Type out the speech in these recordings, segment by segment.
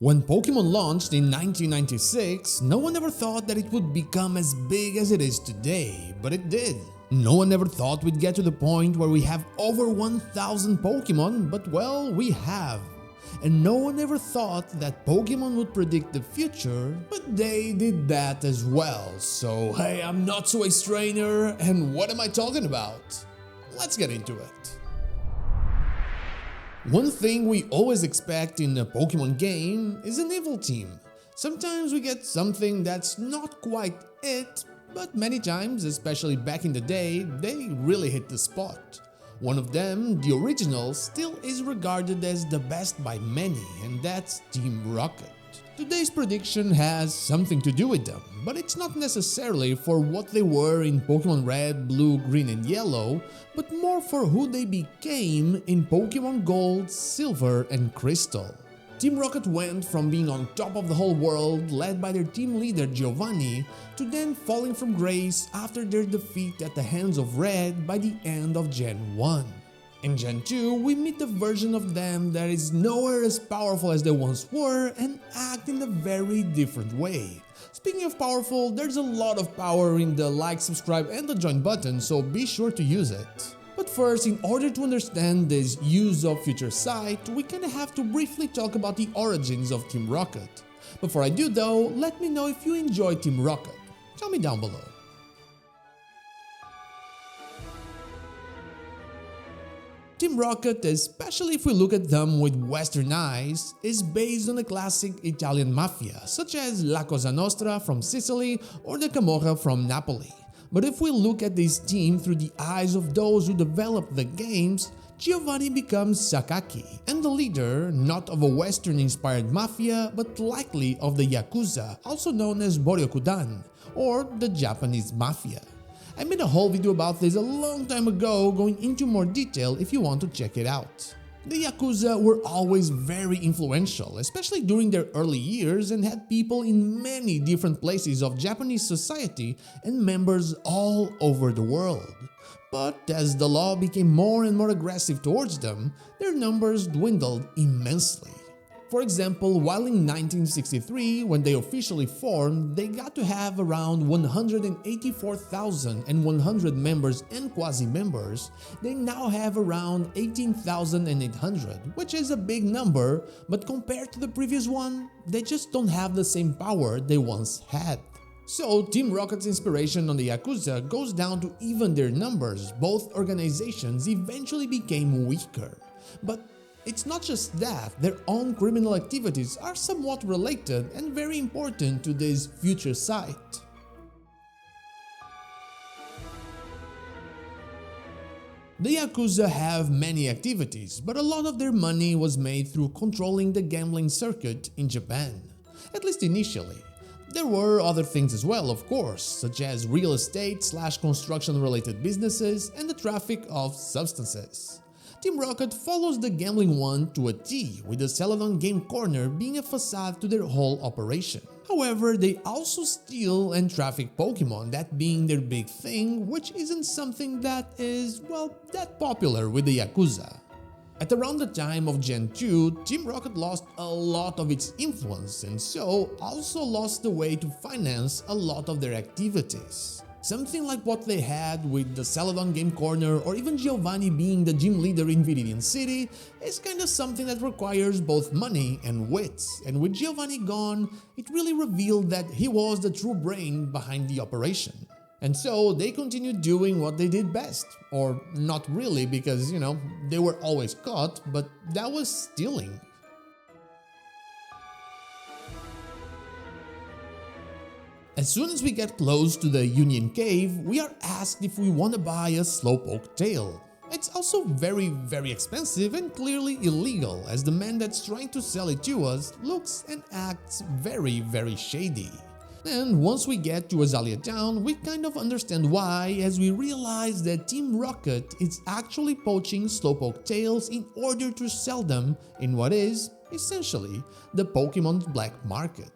When Pokémon launched in 1996, no one ever thought that it would become as big as it is today, but it did. No one ever thought we'd get to the point where we have over 1,000 Pokémon, but well, we have. And no one ever thought that Pokémon would predict the future, but they did that as well. So hey, I'm not so a strainer, and what am I talking about? Let's get into it. One thing we always expect in a Pokémon game is an evil team. Sometimes we get something that's not quite it, but many times, especially back in the day, they really hit the spot. One of them, the original, still is regarded as the best by many, and that's Team Rocket. Today's prediction has something to do with them, but it's not necessarily for what they were in Pokémon Red, Blue, Green and Yellow, but more for who they became in Pokémon Gold, Silver and Crystal. Team Rocket went from being on top of the whole world, led by their team leader Giovanni, to then falling from grace after their defeat at the hands of Red by the end of Gen 1. In Gen 2, we meet the version of them that is nowhere as powerful as they once were and act in a very different way. Speaking of powerful, there's a lot of power in the like, subscribe and the join button, so be sure to use it. But first, in order to understand this use of future sight, we kinda have to briefly talk about the origins of Team Rocket. Before I do though, let me know if you enjoy Team Rocket. Tell me down below. Team Rocket, especially if we look at them with Western eyes, is based on the classic Italian mafia, such as La Cosa Nostra from Sicily or the Camorra from Napoli. But if we look at this team through the eyes of those who developed the games, Giovanni becomes Sakaki, and the leader not of a Western-inspired mafia, but likely of the Yakuza, also known as Boryokudan, or the Japanese mafia. I made a whole video about this a long time ago, going into more detail if you want to check it out. The Yakuza were always very influential, especially during their early years, and had people in many different places of Japanese society and members all over the world. But as the law became more and more aggressive towards them, their numbers dwindled immensely. For example, while in 1963, when they officially formed, they got to have around 184,100 members and quasi-members, they now have around 18,800, which is a big number, but compared to the previous one, they just don't have the same power they once had. So Team Rocket's inspiration on the Yakuza goes down to even their numbers. Both organizations eventually became weaker. But it's not just that, their own criminal activities are somewhat related and very important to this future sight. The Yakuza have many activities, but a lot of their money was made through controlling the gambling circuit in Japan, at least initially. There were other things as well, of course, such as real estate / construction related businesses and the traffic of substances. Team Rocket follows the gambling one to a T, with the Celadon Game Corner being a facade to their whole operation. However, they also steal and traffic Pokémon, that being their big thing, which isn't something that is, well, that popular with the Yakuza. At around the time of Gen 2, Team Rocket lost a lot of its influence and so also lost the way to finance a lot of their activities. Something like what they had with the Celadon Game Corner or even Giovanni being the gym leader in Iberian City is kind of something that requires both money and wits, and with Giovanni gone, it really revealed that he was the true brain behind the operation. And so they continued doing what they did best, or not really because, you know, they were always caught, but that was stealing. As soon as we get close to the Union Cave, we are asked if we want to buy a Slowpoke tail. It's also very expensive and clearly illegal, as the man that's trying to sell it to us looks and acts very shady. And once we get to Azalea Town, we kind of understand why, as we realize that Team Rocket is actually poaching Slowpoke tails in order to sell them in what is, essentially, the Pokémon's black market.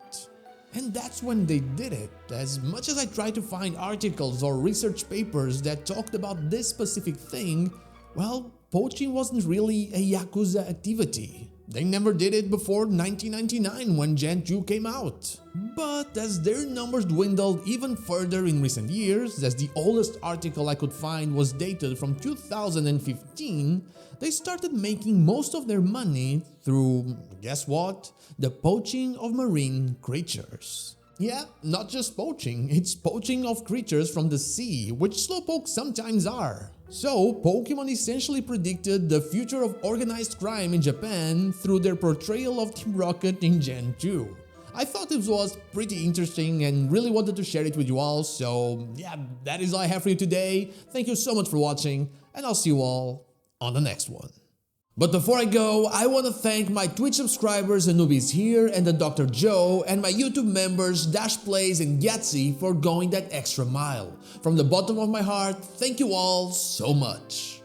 And that's when they did it. As much as I tried to find articles or research papers that talked about this specific thing, well, poaching wasn't really a Yakuza activity. They never did it before 1999 when Gen 2 came out. But as their numbers dwindled even further in recent years, as the oldest article I could find was dated from 2015, they started making most of their money through, guess what? The poaching of marine creatures. Yeah, not just poaching, it's poaching of creatures from the sea, which Slowpoke sometimes are. So, Pokemon essentially predicted the future of organized crime in Japan through their portrayal of Team Rocket in Gen 2. I thought it was pretty interesting and really wanted to share it with you all, so yeah, that is all I have for you today. Thank you so much for watching, and I'll see you all on the next one. But before I go, I want to thank my Twitch subscribers and newbies here and the Dr. Joe and my YouTube members Dash Plays and Yatsy for going that extra mile. From the bottom of my heart, thank you all so much.